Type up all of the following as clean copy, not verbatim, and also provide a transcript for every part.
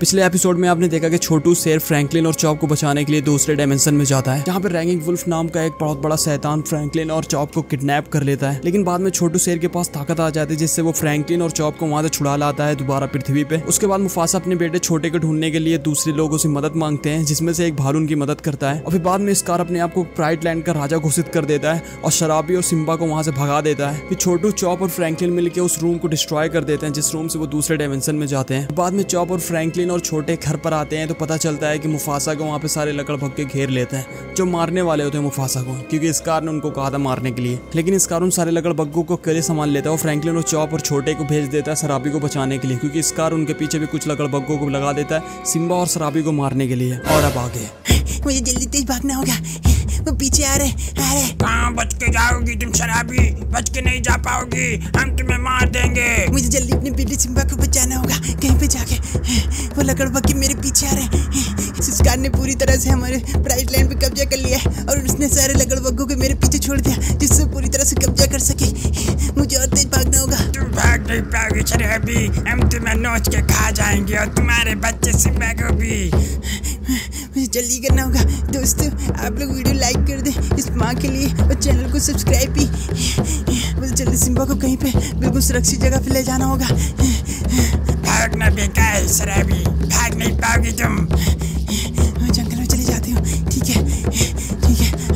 पिछले एपिसोड में आपने देखा कि छोटू शेर फ्रैंकलिन और चॉप को बचाने के लिए दूसरे डायमेंशन में जाता है, जहाँ पे रैगिंग वुल्फ नाम का एक बहुत बड़ा शैतान फ्रैंकलिन और चॉप को किडनैप कर लेता है। लेकिन बाद में छोटू शेर के पास ताकत आ जाती है, जिससे वो फ्रैंकलिन और चॉप को वहां से छुड़ा लाता है दोबारा पृथ्वी पे। उसके बाद मुफासा अपने बेटे छोटे को ढूंढने के लिए दूसरे लोगों से मदद मांगते हैं, जिसमें से एक भालू उनकी मदद करता है। और फिर बाद में स्कार अपने आप को प्राइड लैंड का राजा घोषित कर देता है और शराबी और सिम्बा को वहां से भगा देता है। फिर छोटू, चॉप और फ्रैंकलिन मिलकर उस रूम को डिस्ट्रॉय कर देते हैं, जिस रूम से वो दूसरे डायमेंशन में जाते हैं। बाद में चॉप और फ्रैंकलिन और छोटे घर पर आते हैं तो पता चलता है कि मुफासा को वहाँ पे सारे लकड़भक्के घेर लेते हैं, जो मारने वाले होते हैं मुफासा को, क्योंकि स्कार ने उनको कहा था मारने के लिए। लेकिन स्कार उन सारे लकड़भक्कों को अकेले संभाल लेता है और फ्रैंकलिन और चॉप और छोटे को भेज देता है शराबी को बचाने के लिए, क्योंकि स्कार उनके पीछे भी कुछ लकड़भक्कों को लगा देता है सिम्बा और शराबी को मारने के लिए। और अब आगे मुझे जल्दी तेज भागना होगा, वो पीछे आ रहे। कहाँ बच के जाओगी तुम शराबी, बच के नहीं जा पाओगी, हम तुम्हें मार देंगे। मुझे जल्दी अपने बेटे सिम्बा को बचाना होगा, कहीं पे जाके। वो लकड़बग्घे मेरे पीछे आ रहे। सिस्कार ने पूरी तरह से हमारे प्राइड लैंड पे कब्जा कर लिया है और उसने सारे लकड़बग्घों को मेरे पीछे छोड़ दिया, जिससे पूरी तरह से कब्जा कर सके। मुझे और तेज भागना होगा। तुम भाग नहीं पाओगी शराबी, हम तुम्हें नोच के खा जाएंगे और तुम्हारे बच्चे सिम्बा को भी। मुझे जल्दी करना होगा। दोस्तों, आप लोग वीडियो लाइक कर दें इस माँ के लिए और चैनल को सब्सक्राइब भी। मुझे जल्दी सिम्बा को कहीं पे बिल्कुल सुरक्षित जगह पे ले जाना होगा। भागना बेकार है शराबी, भाग नहीं पाओगी तुम। मैं जंगल में चली जाती हूँ। ठीक है,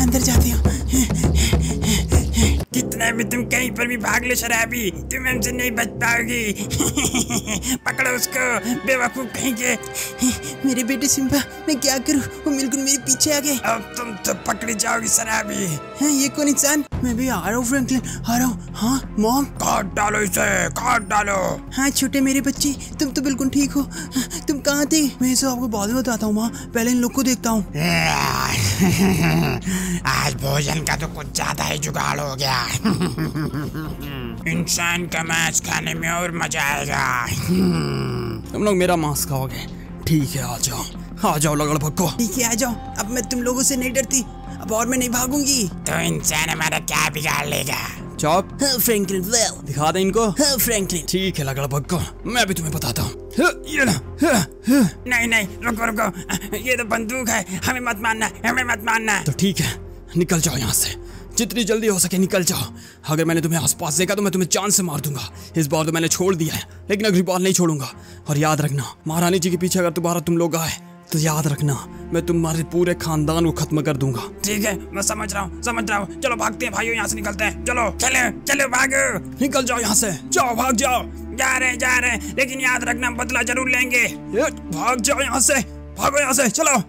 अंदर जाती हूँ। कितना भी तुम कहीं पर भी भाग लो शराबी, तुम हमसे नहीं बच पाओगी। पकड़ो उसको, बेवकूफ कहीं के। मेरे बेटे सिम्बा, मैं क्या करूँ? वो बिल्कुल मेरे पीछे आ गए। अब तुम तो पकड़ी जाओगी शराबी। हाँ, ये कौन इंसान? मैं भी आ रहा हूँ फ्रैंकलिन, आ रहा हूँ। हाँ मॉम, काट डालो इसे, काट डालो। हाँ छोटे मेरे बच्चे, तुम तो बिल्कुल ठीक हो। तुम कहाँ थे? मैं इसे आपको बाद में बताता हूँ माँ, पहले इन लोग को देखता हूँ। आज भोजन का तो कुछ ज्यादा ही जुगाड़ हो गया। इंसान का मांस खाने में और मजा आएगा। तुम लोग मेरा मांस खाओगे? ठीक है, आ जाओ लकड़भक्को। ठीक है, आ जाओ। अब मैं तुम लोगों से नहीं डरती, अब और मैं नहीं भागूंगी। तो इंसान हमारा क्या बिगाड़ लेगा? चॉप, हाँ फ्रैंकलिन, दिखा दे इनको। हाँ फ्रैंकलिन। ठीक है लकड़भक्को, मैं भी तुम्हें बताता हूँ। ये ना। नहीं, रुको, ये तो बंदूक है, हमें मत मारना। तो ठीक है, निकल जाओ यहाँ से, जितनी जल्दी हो सके निकल जाओ। अगर मैंने तुम्हें आसपास देखा तो मैं तुम्हें जान से मार दूंगा। इस बार तो मैंने छोड़ दिया है, लेकिन अगली बार नहीं छोड़ूंगा। और याद रखना, महारानी जी के पीछे अगर दोबारा तुम लोग आए तो याद रखना, मैं तुम्हारे पूरे खानदान को खत्म कर दूंगा। ठीक है, मैं समझ रहा हूँ। चलो भागते हैं भाइयों, यहाँ से निकलते हैं। चलो भागो। निकल जाओ यहाँ से, जाओ, भाग जाओ। जा रहे हैं, लेकिन याद रखना बदला जरूर लेंगे। भाग जाओ यहाँ से, भागो यहाँ से, चलो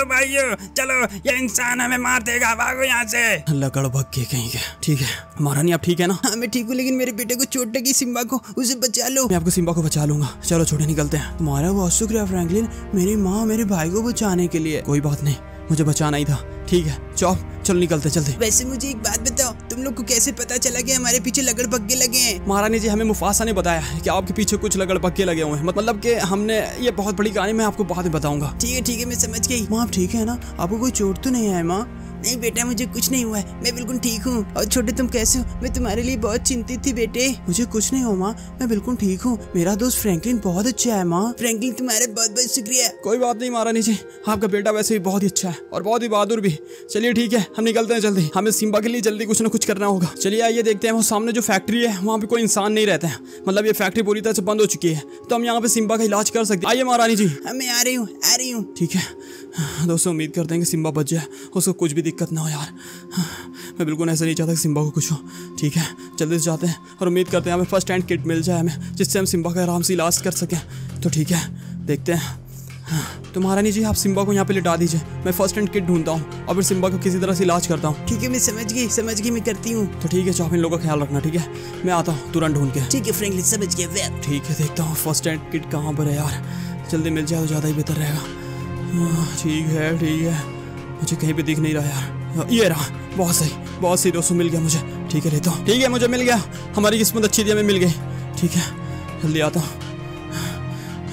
भाइयों, चलो, ये इंसान हमें मार देगा, भागो यहाँ से। लकड़भक्के कहीं के। ठीक है महारानी, आप ठीक है ना? हाँ मैं ठीक हूँ, लेकिन मेरे बेटे को चोट लगी, सिम्बा को, उसे बचा लो। मैं आपको सिम्बा को बचा लूंगा। चलो छोटे, निकलते हैं। तुम्हारा बहुत शुक्रिया फ्रैंकलिन, मेरी माँ मेरे भाई को बचाने के लिए। कोई बात नहीं, मुझे बचाना ही था। ठीक है चॉप, चलो निकलते जल्दी। वैसे मुझे एक बात बताओ, तुम लोग को कैसे पता चला कि हमारे पीछे लकड़बग्घे लगे हैं? महारानी जी, हमें मुफासा ने बताया कि आपके पीछे कुछ लकड़बग्घे लगे हुए हैं। मतलब कि हमने, ये बहुत बड़ी कहानी मैं आपको बाद में बताऊंगा। ठीक है, मैं समझ गई। माँ आप ठीक है ना? आपको कोई चोट तो नहीं है माँ? नहीं बेटा, मुझे कुछ नहीं हुआ है, मैं बिल्कुल ठीक हूँ। और छोटे, तुम कैसे हो? मैं तुम्हारे लिए बहुत चिंतित थी बेटे। मुझे कुछ नहीं हुआ माँ, मैं बिल्कुल ठीक हूँ। मेरा दोस्त फ्रैंकलिन बहुत अच्छा है माँ। फ्रैंकलिन, तुम्हारे बहुत बहुत शुक्रिया। कोई बात नहीं महारानी जी, आपका बेटा वैसे भी बहुत ही अच्छा है और बहुत ही बहादुर भी। चलिए ठीक है, हम निकलते हैं जल्दी। हमें सिम्बा के लिए जल्दी कुछ ना कुछ करना होगा। चलिए आइए देखते हैं। वो सामने जो फैक्ट्री है, वहाँ पे कोई इंसान नहीं रहता है। मतलब ये फैक्ट्री पूरी तरह से बंद हो चुकी है, तो हम यहाँ पे सिम्बा का इलाज कर सकते हैं। आइए महारानी जी। मैं आ रही हूँ। ठीक है दोस्तों, उम्मीद करते हैं कि सिम्बा बच जाए, उसको कुछ भी दिक्कत ना हो यार। मैं बिल्कुल ऐसा नहीं चाहता कि सिम्बा को कुछ हो। ठीक है, जल्दी से जाते हैं और उम्मीद करते हैं हमें फर्स्ट एड किट मिल जाए हमें, जिससे हम सिम्बा का आराम से इलाज कर सकें। तो ठीक है, देखते हैं। तो महारानी जी, आप सिम्बा को यहाँ पे लिटा दीजिए, मैं फर्स्ट एड किट ढूंढता हूँ और फिर सिम्बा को किसी तरह से इलाज करता हूँ। ठीक है, मैं समझ गई, मैं करती हूँ। तो ठीक है, चाप इन लोगों का ख्याल रखना। ठीक है, मैं आता हूँ तुरंत ढूंढ के। ठीक है फ्रैंकलिन, समझ गया। ठीक है, देखता हूँ फर्स्ट एड किट कहाँ पर है यार, जल्दी मिल जाए तो ज़्यादा ही बेहतर रहेगा। ठीक है, मुझे कहीं भी दिख नहीं रहा यार। ये रहा, बहुत सही दोस्तों, मिल गया मुझे। ठीक है, लेता हूँ। ठीक है, मुझे मिल गया, हमारी किस्मत अच्छी थी, हमें मिल गई। ठीक है, जल्दी आता हूँ।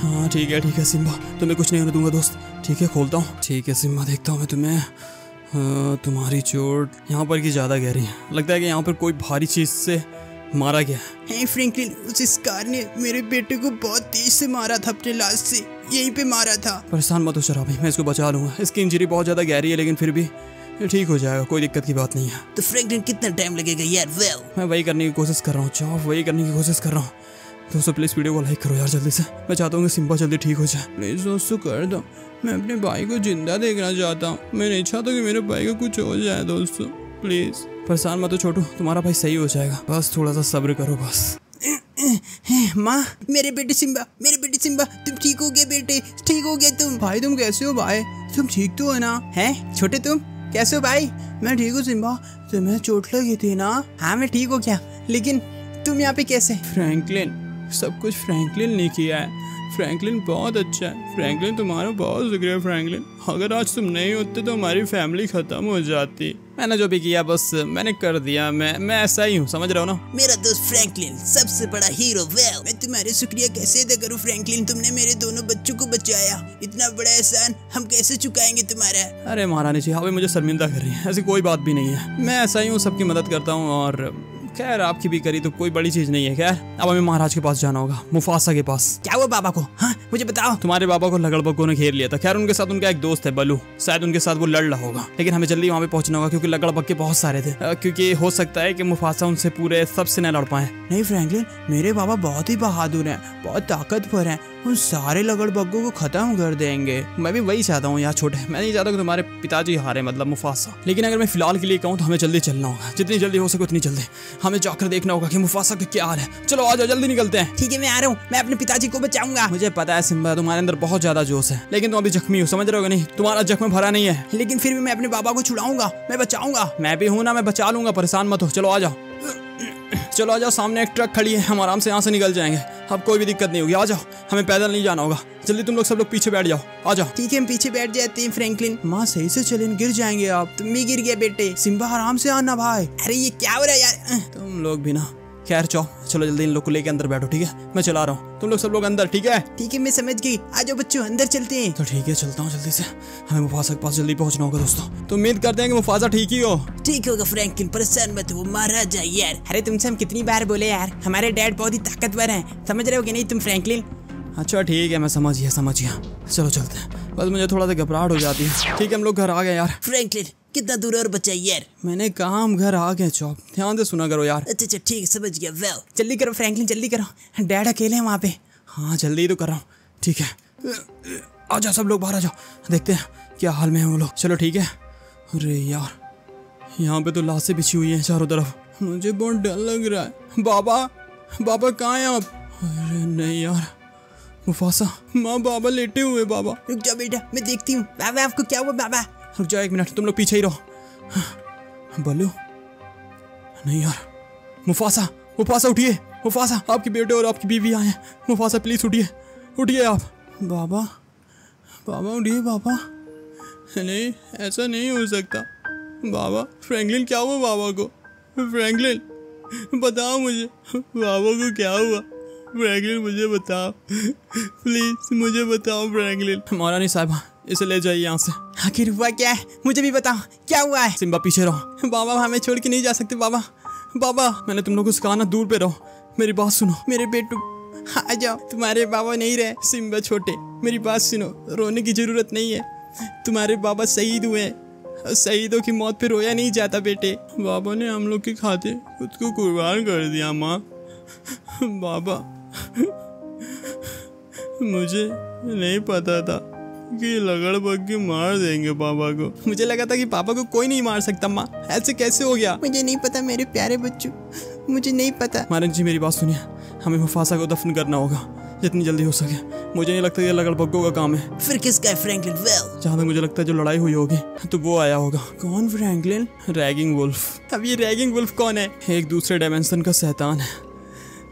हाँ ठीक है सिम्बा, तुम्हें कुछ नहीं होने दूंगा दोस्त। ठीक है, खोलता हूँ। ठीक है सिम्बा, देखता हूँ मैं तुम्हें। तुम्हारी चोट यहाँ पर की ज़्यादा गहरी है, लगता है कि यहाँ पर कोई भारी चीज़ से मारा क्या? हे फ्रैंकलिन, उस स्कार ने मेरे बेटे को बहुत तेज से मारा था, अपने लाश से यहीं पे मारा था। परेशान मत हो शराबी, मैं इसको बचा लूंगा। इसकी इंजरी बहुत ज्यादा गहरी है लेकिन फिर भी ये ठीक हो जाएगा, कोई दिक्कत की बात नहीं है। तो फ्रैंकलिन कितना टाइम लगेगा यार? वेल मैं वही करने की कोशिश कर रहा हूँ चॉप, वही करने की कोशिश कर रहा हूँ। दोस्तों प्लीज वीडियो को लाइक करो यार जल्दी से, मैं चाहता हूँ कि सिम्बा जल्दी ठीक हो जाए। प्लीज दोस्तों कर दो, मैं अपने भाई को जिंदा देखना चाहता हूँ। मैं नहीं चाहता कि मेरे भाई को कुछ हो जाए दोस्तों, प्लीज। परेशान मत हो छोटू, तुम्हारा भाई सही हो जाएगा, बस थोड़ा सा सब्र करो बस। माँ, मेरे बेटे सिम्बा तुम ठीक हो गए बेटे, ठीक हो गए तुम। भाई तुम कैसे हो भाई? तुम ठीक तो हो ना? हैं छोटे तुम कैसे हो भाई? मैं ठीक हूँ सिम्बा, तुम्हें चोट लगी थी ना? हाँ मैं ठीक हो गया, लेकिन तुम यहाँ पे कैसे? फ्रैंकलिन, सब कुछ फ्रैंकलिन ने किया है। फ्रैंकलिन बहुत अच्छा है। फ्रैंकलिन तुम्हारा बहुत शुक्रिया फ्रैंकलिन, अगर आज तुम नहीं होते तो हमारी फैमिली खत्म हो जाती। मैंने जो भी किया बस मैंने कर दिया, मैं ऐसा ही हूँ, समझ रहे हो ना? मेरा दोस्त फ्रैंकलिन सबसे बड़ा हीरो। वेल मैं तुम्हारे शुक्रिया कैसे अदा करूँ फ्रैंकलिन, तुमने मेरे दोनों बच्चों को बचाया, इतना बड़ा एहसान हम कैसे चुकाएंगे तुम्हारा? अरे महारानी जी, अभी मुझे शर्मिंदा कर रही है, ऐसी कोई बात भी नहीं है। मैं ऐसा ही हूँ, सबकी मदद करता हूँ और खैर आपकी भी करी तो कोई बड़ी चीज नहीं है। खैर अब हमें महाराज के पास जाना होगा, मुफासा के पास। क्या हुआ बाबा को? हाँ मुझे बताओ। तुम्हारे बाबा को लगड़बग्गों ने घेर लिया था। खैर उनके साथ उनका एक दोस्त है बलू, शायद उनके साथ वो लड़ रहा होगा, लेकिन हमें जल्दी वहाँ पे पहुंचना होगा क्योंकि लगड़बग्गे बहुत सारे थे। क्योंकि हो सकता है कि मुफासा उनसे पूरे सबसे न लड़ पाए। नहीं फ्रैंकलिन, मेरे बाबा बहुत ही बहादुर हैं, बहुत ताकतवर हैं, उन सारे लगड़बग्गों को खत्म कर देंगे। मैं भी वही चाहता हूँ यार छोटे, मैं नहीं चाहता कि तुम्हारे पिताजी हारे, मतलब मुफासा। लेकिन अगर मैं फिलहाल के लिए कहूँ तो हमें जल्दी चलना होगा, जितनी जल्दी हो सके उतनी जल्दी हमें जाकर देखना होगा कि मुफासा का क्या हाल है। चलो आ जाओ, जल्दी निकलते हैं। ठीक है मैं आ रहा हूँ, मैं अपने पिताजी को बचाऊंगा। मुझे पता है सिम्बा, तुम्हारे अंदर बहुत ज्यादा जोश है, लेकिन तुम अभी जख्मी हो, समझ रहे हो नहीं? तुम्हारा जख्म भरा नहीं है, लेकिन फिर भी मैं अपने बाबा को छुड़ाऊंगा, मैं बचाऊंगा। मैं भी हूँ ना, मैं बचा लूंगा, परेशान मत हो। चलो आ जाओ, चलो आ जाओ, सामने एक ट्रक खड़ी है, हम आराम से यहाँ से निकल जाएंगे, अब कोई भी दिक्कत नहीं होगी। आ जाओ, हमें पैदल नहीं जाना होगा। जल्दी तुम लोग सब लोग पीछे बैठ जाओ, आ जाओ। ठीक है हम पीछे बैठ जाते हैं फ्रैंकलिन। माँ सही से चलें, गिर जाएंगे आप। तुम भी गिर गए बेटे। सिम्बा आराम से आना भाई। अरे ये क्या हो रहा है यार? तुम लोग भी ना। खैर चलो जल्दी इन लोग को लेके अंदर बैठो, ठीक है? मैं चला रहा हूँ, तुम लोग सब लोग अंदर, ठीक है? ठीक है मैं समझ गई, आ जाओ बच्चों अंदर चलते हैं। तो ठीक है चलता हूँ जल्दी से, हमें मुफासा के पास जल्दी पहुँचना होगा दोस्तों। तो उम्मीद करते हैं कि मुफासा ठीक ही हो। ठीक होगा फ्रैंकलिन, परेशान मत हो, मारा जाए यार। अरे तुमसे हम कितनी बार बोले यार, हमारे डैड बहुत ही ताकतवर हैं, समझ रहे हो कि नहीं तुम फ्रैंकलिन? अच्छा ठीक है, मैं समझ गया। चलो चलते हैं, बस मुझे थोड़ा सा घबराहट हो जाती है। ठीक है हम लोग घर आ गए यार। फ्रैंकलिन कितना दूर और बचा यार? मैंने कहा हम घर आ गए चौप, ध्यान से सुना करो यार। अच्छा ठीक है समझ गया। वेल जल्दी करो फ्रैंकलिन, जल्दी करो, डैड अकेले हैं वहाँ पे। हाँ जल्दी तो कर रहा हूँ, ठीक है? आ जाओ सब लोग बाहर आ जाओ, देखते हैं क्या हाल में है वो लोग। चलो ठीक है। अरे यार यहाँ पे तो लाशें बिछी हुई हैं चारों तरफ, मुझे बहुत डर लग रहा है। बाबा कहाँ हैं आप? अरे नहीं यार, मुफासा, माँ बाबा लेटे हुए। बाबा रुक जाओ बेटा, मैं देखती हूँ। बाबा आपको क्या हुआ? बाबा रुक जाओ 1 मिनट, तुम लोग पीछे ही रहो। बलू नहीं यार, मुफासा उठिए। मुफासा, आपके बेटे और आपकी बीवी आए हैं। मुफासा प्लीज उठिए आप। बाबा उठिए बाबा। नहीं ऐसा नहीं हो सकता बाबा। फ्रैंकलिन क्या हुआ बाबा को? फ्रैंकलिन बताओ मुझे, बाबा को क्या हुआ? फ्रैंकलिन मुझे बताओ प्लीज, मुझे बताओ फ्रैंकलिन। महारानी साहिबा इसे ले जाइए यहाँ से। आखिर हुआ क्या है, मुझे भी बताओ क्या हुआ है? सिम्बा पीछे रहो। बाबा हमें छोड़ के नहीं जा सकते बाबा। मैंने तुम लोग को सिखाना, दूर पे रहो, मेरी बात सुनो। मेरे बेटू आ जाओ, तुम्हारे बाबा नहीं रहे। सिम्बा छोटे मेरी बात सुनो, रोने की जरूरत नहीं है, तुम्हारे बाबा शहीद हुए हैं, शहीदों की मौत पे रोया नहीं जाता बेटे। बाबा ने हम लोग के खातिर खुद को कुर्बान कर दिया माँ। बाबा मुझे नहीं पता था कि लगड़बग्गे मार देंगे पापा को। मुझे लगा था कि पापा को कोई नहीं मार सकता माँ, ऐसे कैसे हो गया? मुझे नहीं पता मेरे प्यारे बच्चों, मुझे नहीं पता। महाराज जी मेरी बात सुनिए, हमें मुफासा को दफन करना होगा जितनी जल्दी हो सके। मुझे नहीं लगता ये लगड़बग्गों का काम है। फिर किसका है फ्रैंकलिन? वेल जहाँ तक मुझे लगता है जो लड़ाई हुई होगी तो वो आया होगा। कौन फ्रैंकलिन? Ragging wolf. अब ये रैगिंग वुल्फ कौन है? एक दूसरे डायमेंशन का शैतान है,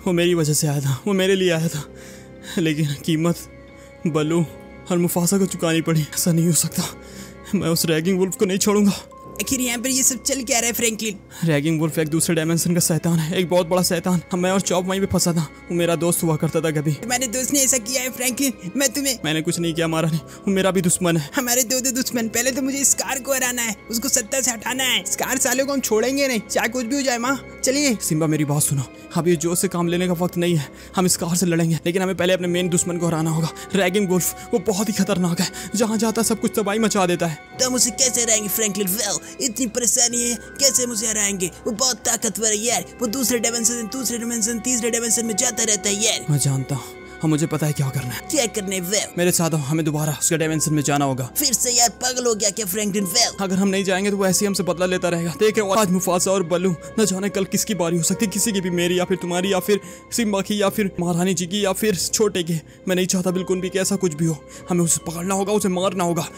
वो मेरी वजह से आया था, वो मेरे लिए आया था, लेकिन कीमत बलू और मुफासा को चुकानी पड़ी। ऐसा नहीं हो सकता, मैं उस रैगिंग वुल्फ को नहीं छोड़ूंगा। आखिर यहाँ पर ये सब चल क्या रहा है फ्रैंकलिन? रैगिंग वुल्फ एक दूसरे डायमेंशन का शैतान है, एक बहुत बड़ा शैतान। मैं और चॉप वहीं पे फंसा था। वो मेरा दोस्त हुआ करता था कभी। तुम्हारे दोस्त ने ऐसा किया है फ्रैंकलिन? मैंने कुछ नहीं किया महारानी, वो मेरा भी दुश्मन है। हमारे दो दुश्मन। पहले तो मुझे स्कार को हराना है, उसको सत्ता से हटाना है। स्कार साले को हम छोड़ेंगे नहीं, चाहे कुछ भी हो जाए। माँ चलिए। सिम्बा मेरी बात सुनो, अब ये जोश से काम लेने का वक्त नहीं है। हम स्कार से लड़ेंगे, लेकिन हमें पहले अपने मेन दुश्मन को हराना होगा। रैगिंग वुल्फ वो बहुत ही खतरनाक है, जहाँ जाता सब कुछ तबाही मचा देता है। तो हम उसे कैसे हराएंगे फ्रैंकलिन? वेल, इतनी परेशानी है, कैसे हम उसे हराएंगे? वो बहुत ताकतवर है यार। वो दूसरे डायमेंशन, तीसरे डायमेंशन में जाता रहता है यार। मैं जानता हूँ, हम मुझे पता है क्या करना है। क्या करने? वेल मेरे साथ आओ, हमें दोबारा उसके डायमेंशन में जाना होगा। फिर से यार पागल हो गया क्या फ्रैंकलिन? वेल अगर हम नहीं जाएंगे तो वो ऐसे ही हमसे बदला लेता रहेगा। देखे आज मुफासा और बल्लू, न जाने कल किसकी बारी हो सकती है, किसी की भी, मेरी या फिर तुम्हारी या फिर सिम्बा की या फिर महारानी जी की या फिर छोटे की। मैं नहीं चाहता बिल्कुल भी कि ऐसा कुछ भी हो। हमें उसे पकड़ना होगा, उसे मारना होगा,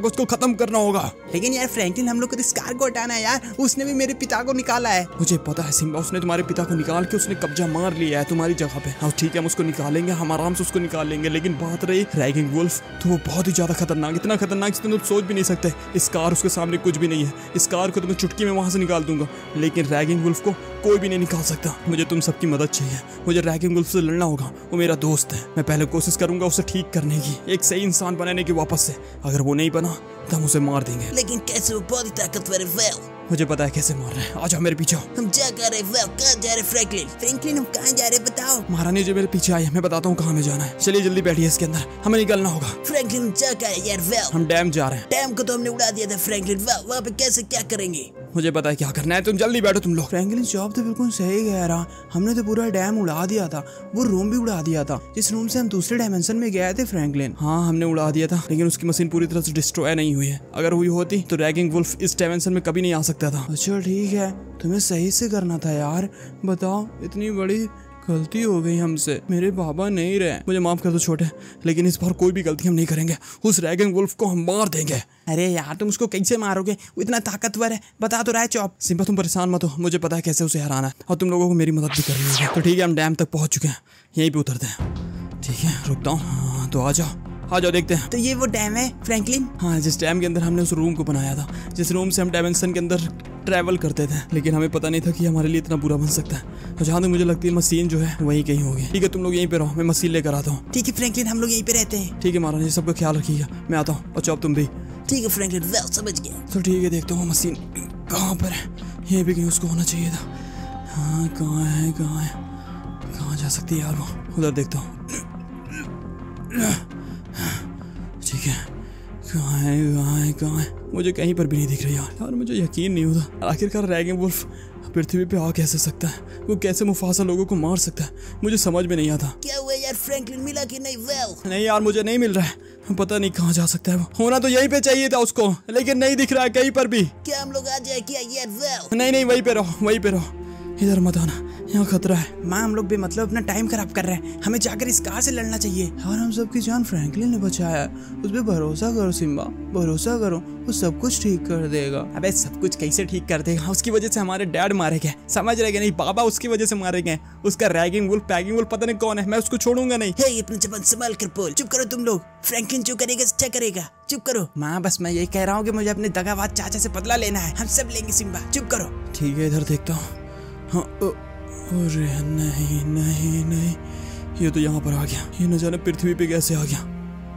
उसको खत्म करना होगा। लेकिन यार फ्रैंकलिन, हम लोग को स्कार को हटाना है यार। उसने भी मेरे पिता को निकाला है। मुझे पता है सिम्बा, उसने तुम्हारे पिता को निकाल के उसने कब्जा मार लिया है तुम्हारी जगह पे। हाँ ठीक है, हम उसको निकालेंगे, हम आराम से उसको निकाल लेंगे। लेकिन बात रही रैगिंग वुल्फ, तो वो बहुत ही ज्यादा खतरनाक, इतना खतरनाक कि तुम सोच भी नहीं सकते। स्कार उसके सामने कुछ भी नहीं है। स्कार को तो मैं चुटकी में वहां से निकाल दूंगा, लेकिन रैगिंग वुल्फ को कोई भी नहीं निकाल सकता। मुझे तुम सबकी मदद चाहिए। मुझे रैगिंग वुल्फ से लड़ना होगा। वो मेरा दोस्त है। मैं पहले कोशिश करूंगा उसे ठीक करने की, एक सही इंसान बनाने की वापस से। अगर वो नहीं बना तो हम उसे मार देंगे। लेकिन कैसे? वो बहुत ही ताकतवर है। वेल मुझे पता है कैसे मार रहे हैं। आ जाओ मेरे पीछे। हम जा कर रहे। वेल कहाँ जा रहे फ्रैंकलिन? फ्रैंकलिन हम कहाँ जा रहे बताओ। महारानी जी मेरे पीछे आई है, मैं बताता हूँ कहाँ में जाना है। चलिए जल्दी बैठिए, इसके अंदर हमें निकलना होगा। फ्रैंकलिन जा कर रहे यार। वेल हम डैम जा रहे हैं। डैम को तो हमने उड़ा दिया था फ्रैंकलिन। वेल वहाँ पे कैसे क्या करेंगे? मुझे पता है क्या करना है, तुम जल्दी बैठो तुम लोग। फ्रैंकलिन जॉब तो बिल्कुल सही कह रहा। हमने तो पूरा डैम उड़ा दिया था, वो रूम भी उड़ा दिया था जिस रूम से हम दूसरे डायमेंशन में गए थे फ्रैंकलिन। हाँ हमने उड़ा दिया था, लेकिन उसकी मशीन पूरी तरह से डिस्ट्रॉय नहीं हुई है। अगर हुई होती तो रैगिंग वुल्फ इस डायमेंशन में कभी नहीं आ सकता था। अच्छा ठीक है, तुम्हें सही से करना था यार। बताओ, इतनी बड़ी गलती हो गई हमसे। मेरे बाबा नहीं रहे। मुझे माफ कर दो छोटे, लेकिन इस बार कोई भी गलती हम नहीं करेंगे। उस रैगिंग वुल्फ को हम मार देंगे। अरे यार तुम उसको कैसे मारोगे? वो इतना ताकतवर है, बता तो रहा है चॉप। सिम्बा तुम परेशान मत हो, मुझे पता है कैसे उसे हराना है, और तुम लोगों को मेरी मदद भी करनी होगी। तो ठीक है, हम डैम तक पहुंच चुके हैं, यहीं पे उतरते हैं। ठीक है रुकता हूँ। हाँ तो आ जाओ देखते हैं। तो ये वो डैम है फ्रैंकलिन? हाँ, जिस डैम के अंदर हमने उस रूम को बनाया था, जिस रूम से हम डायमेंशन के अंदर ट्रैवल करते थे। लेकिन हमें पता नहीं था कि हमारे लिए इतना बुरा बन सकता है। तो जहाँ तक मुझे लगती है मशीन जो है वहीं कहीं होगी। ठीक है तुम लोग यहीं पे रहो, मैं मशीन लेकर आता हूँ। ठीक है फ्रैंकलिन, हम लोग यहीं पे रहते हैं। ठीक है महारानी, सबका ख्याल रखिएगा। मैं आता हूँ, और चौप तुम भी। ठीक है फ्रैंकलिन, वेल समझ गया। तो ठीक है, देखता हूँ मशीन कहाँ पर है। यहीं पे कहीं उसको होना चाहिए था। हाँ कहाँ जा सकती है यार वो? उधर देखता हूँ। ठीक है, कहाँ है? मुझे कहीं पर भी नहीं दिख रही यार। मुझे यकीन नहीं होता, आखिरकार रैगिंग वुल्फ पृथ्वी पे आ कैसे सकता है? वो कैसे मुफासा लोगों को मार सकता है? मुझे समझ में नहीं आता। क्या हुआ यार फ्रैंकलिन, मिला कि नहीं? वेल नहीं यार, मुझे नहीं मिल रहा है। पता नहीं कहाँ जा सकता है वो। होना तो यहीं पे चाहिए था उसको, लेकिन नहीं दिख रहा है कहीं पर भी। क्या हम लोग आ जाए क्या यार? वेल नहीं, वहीं पे रहो, इधर मत आना, यहाँ खतरा है। माँ हम लोग बेमतलब अपना टाइम खराब कर रहे हैं। हमें जाकर इस कार से लड़ना चाहिए। और हम सबकी जान फ्रैंकलिन ने बचाया है। उस पर भरोसा करो सिम्बा, भरोसा करो, वो सब कुछ ठीक कर देगा। अबे सब कुछ कैसे ठीक कर देगा? उसकी वजह से हमारे डैड मारे गए, समझ रहे? नहीं बाबा उसकी वजह से मारे गए। उसका रैगिंग वुल्फ पता नहीं कौन है, मैं उसको छोड़ूंगा नहीं। हे अपनी जबान संभाल कर बोल। चुप करो तुम लोग। फ्रैंकलिन जो करेगा अच्छा करेगा, चुप करो। माँ बस मैं यही कह रहा हूँ कि मुझे अपने दगाबाज चाचा से बदला लेना है। हम सब लेंगे सिम्बा, चुप करो। ठीक है, इधर देखता हूँ। अरे नहीं, ये तो यहाँ पर आ गया। ये न जाने पृथ्वी पे कैसे आ गया।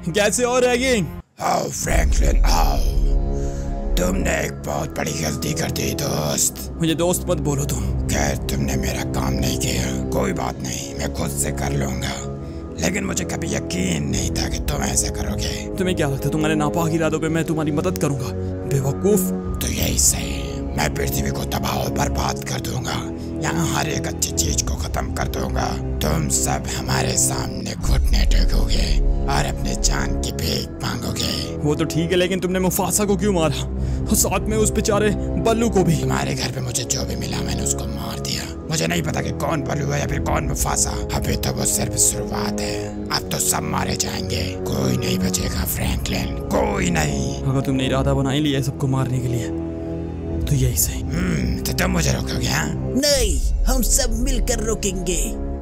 कैसे और रैगिंग? आओ फ्रैंकलिन आओ, तुमने एक बहुत बड़ी गलती कर दी दोस्त। मुझे दोस्त मत बोलो तुम। खैर तुमने मेरा काम नहीं किया, कोई बात नहीं, मैं खुद से कर लूंगा। लेकिन मुझे कभी यकीन नहीं था कि तुम ऐसे करोगे। तुम्हें क्या लगता है तुम्हारे नापाक इरादों पे मैं तुम्हारी मदद करूंगा? बेवकूफ। तो यही सही, मैं पृथ्वी को तबाह और बर्बाद कर दूंगा। यहाँ हर एक अच्छी चीज को खत्म कर दूंगा। तुम सब हमारे सामने घुटने टेकोगे और अपने जान की भीख मांगोगे। वो तो ठीक है, लेकिन तुमने मुफासा को क्यों मारा? और साथ में उस बेचारे बल्लू को भी। तुम्हारे घर पे मुझे जो भी मिला मैंने उसको मार दिया। मुझे नहीं पता कि कौन बल्लू है या फिर कौन मुफासा। अभी तो वो सिर्फ शुरुआत है, अब तो सब मारे जाएंगे। कोई नहीं बचेगा फ्रैंकलिन, कोई नहीं। अगर तुमने इरादा बना ही लिया है सबको मारने के लिए तो यही सही। तो तुम मुझे रोकोगे? हाँ नहीं, हम सब मिलकर रोकेंगे।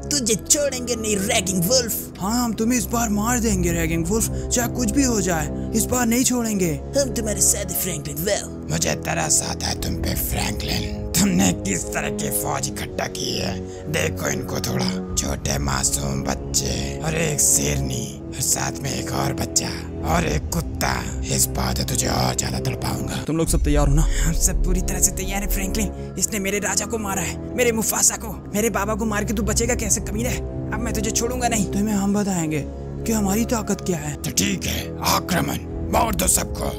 तुझे छोड़ेंगे नहीं रैगिंग वुल्फ। हाँ, हम तुम्हें इस बार मार देंगे रैगिंग वुल्फ, चाहे कुछ भी हो जाए, इस बार नहीं छोड़ेंगे। हम तुम्हारे साथ फ्रैंकलिन। वेल, मुझे तरस आता है तुम पे फ्रैंकलिन। तुमने किस तरह की फौज इकट्ठा की है, देखो इनको थोड़ा। छोटे मासूम बच्चे और एक शेरनी और साथ में एक और बच्चा और एक कुत्ता। इस बात तुझे और ज्यादा तड़पाऊंगा। तुम लोग सब तैयार हो ना? हम सब पूरी तरह से तैयार है फ्रैंकलिन। इसने मेरे राजा को मारा है, मेरे मुफासा को, मेरे बाबा को मार के तू बचेगा कैसे कमीने? अब मैं तुझे छोड़ूंगा नहीं। तुम्हें हम बताएंगे कि हमारी ताकत क्या है। तो ठीक है, आक्रमण, मार दो सबको।